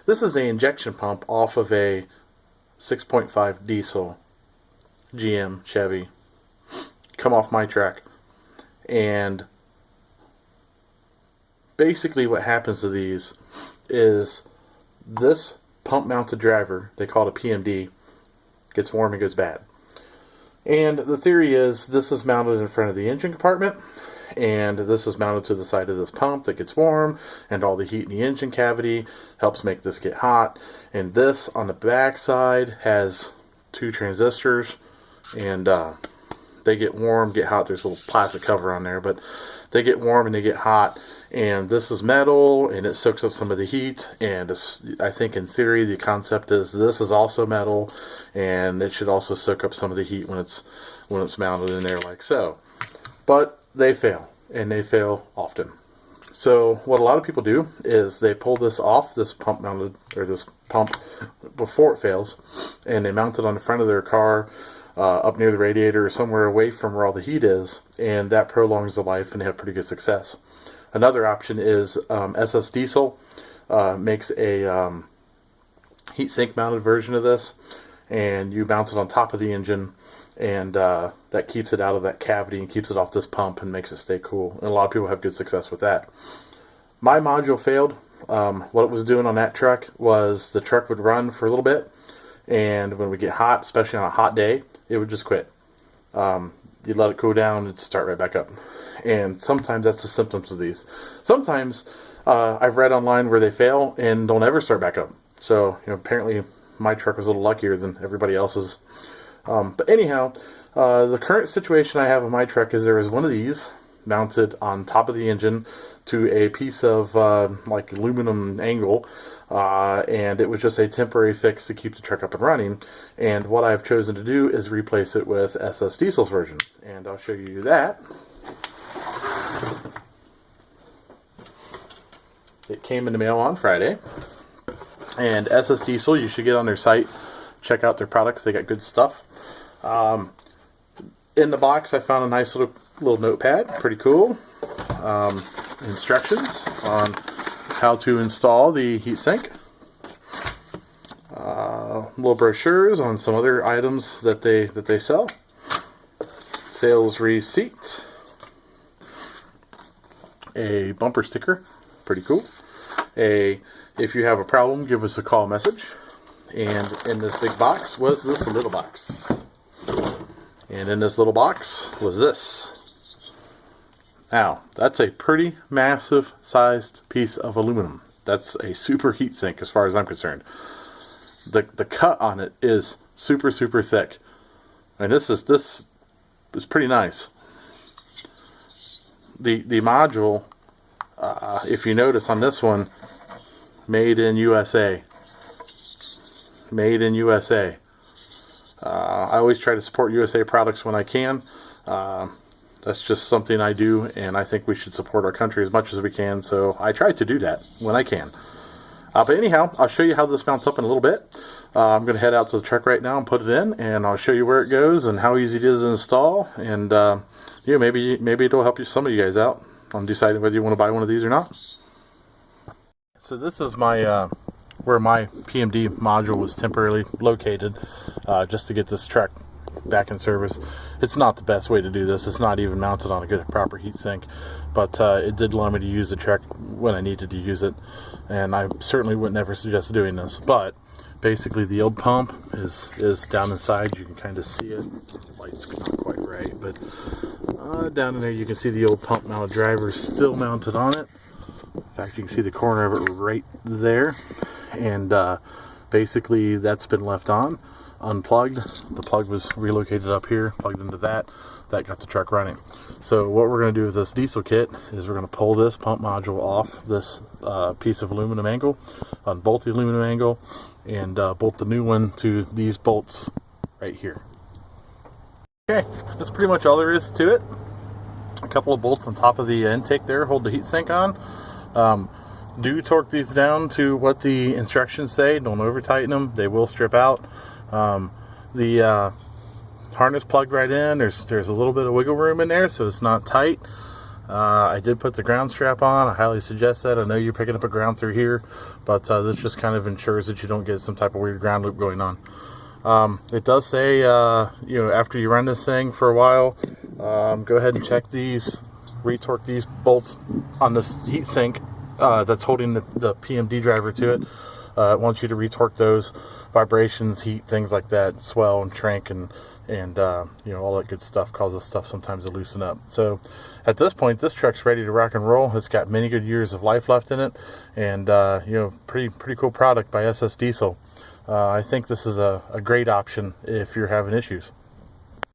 This is an injection pump off of a 6.5 diesel GM Chevy. Come off my truck. And basically what happens to these is this pump mounted driver, they call it a PMD, gets warm and goes bad. And the theory is this is mounted in front of the engine compartment, and this is mounted to the side of this pump that gets warm, and all the heat in the engine cavity helps make this get hot. And this on the back side has two transistors, and they get warm, get hot. There's a little plastic cover on there, but they get warm and they get hot. And this is metal, and it soaks up some of the heat. And I think in theory the concept is this is also metal, and it should also soak up some of the heat when it's mounted in there like so. But they fail, and they fail often. So what a lot of people do is they pull this off, this pump mounted, or this pump, before it fails, and they mount it on the front of their car, up near the radiator or somewhere away from where all the heat is, and that prolongs the life, and they have pretty good success. Another option is SSDiesel makes a heat-sink mounted version of this, and you mount it on top of the engine, and that keeps it out of that cavity and keeps it off this pump and makes it stay cool. And a lot of people have good success with that. My module failed. What it was doing on that truck was the truck would run for a little bit, and when we get hot, especially on a hot day, it would just quit. You let it cool down, it'd start right back up. And sometimes that's the symptoms of these. Sometimes I've read online where they fail and don't ever start back up. So, apparently my truck was a little luckier than everybody else's. But anyhow, the current situation I have on my truck is there is one of these mounted on top of the engine to a piece of like aluminum angle, and it was just a temporary fix to keep the truck up and running. And what I've chosen to do is replace it with SSDiesel's version, and I'll show you that. It came in the mail on Friday, and SSDiesel, you should get on their site, check out their products. They got good stuff. In the box, I found a nice little notepad, pretty cool. Instructions on how to install the heatsink. Little brochures on some other items that they sell. Sales receipt. A bumper sticker, pretty cool. If you have a problem, give us a call message. And in this big box was this little box. And in this little box was this. Now, that's a pretty massive sized piece of aluminum. That's a super heat sink as far as I'm concerned. The cut on it is super thick. And this is pretty nice. The module, if you notice on this one, made in USA. Made in USA. I always try to support USA products when I can. That's just something I do, and I think we should support our country as much as we can, so I try to do that when I can. But anyhow, I'll show you how this mounts up in a little bit. I'm going to head out to the truck right now and put it in, and I'll show you where it goes and how easy it is to install, and maybe it'll help some of you guys out on deciding whether you want to buy one of these or not. So this is my where my PMD module was temporarily located, just to get this truck back in service. It's not the best way to do this. It's not even mounted on a good proper heatsink, but it did allow me to use the truck when I needed to use it, and I certainly would never suggest doing this. But basically the old pump is down inside. You can kind of see it. The light's not quite right, but down in there you can see the old pump mounted driver still mounted on it. In fact, you can see the corner of it right there, and basically that's been left on, unplugged. The plug was relocated up here, plugged into that got the truck running. So what we're going to do with this diesel kit is we're going to pull this pump module off this piece of aluminum angle, unbolt the aluminum angle, and bolt the new one to these bolts right here. Okay, that's pretty much all there is to it. A couple of bolts on top of the intake there hold the heatsink on. Do torque these down to what the instructions say. Don't over tighten them, they will strip out. The harness plugged right in. There's a little bit of wiggle room in there, so it's not tight. I did put the ground strap on. I highly suggest that. I know you're picking up a ground through here, but this just kind of ensures that you don't get some type of weird ground loop going on. It does say, after you run this thing for a while, go ahead and check these, retorque these bolts on this heat sink that's holding the PMD driver to it. It wants you to retorque those. Vibrations, heat, things like that, swell and shrink, and all that good stuff causes stuff sometimes to loosen up. So at this point, this truck's ready to rock and roll. It's got many good years of life left in it, and pretty cool product by SSDiesel. I think this is a great option if you're having issues.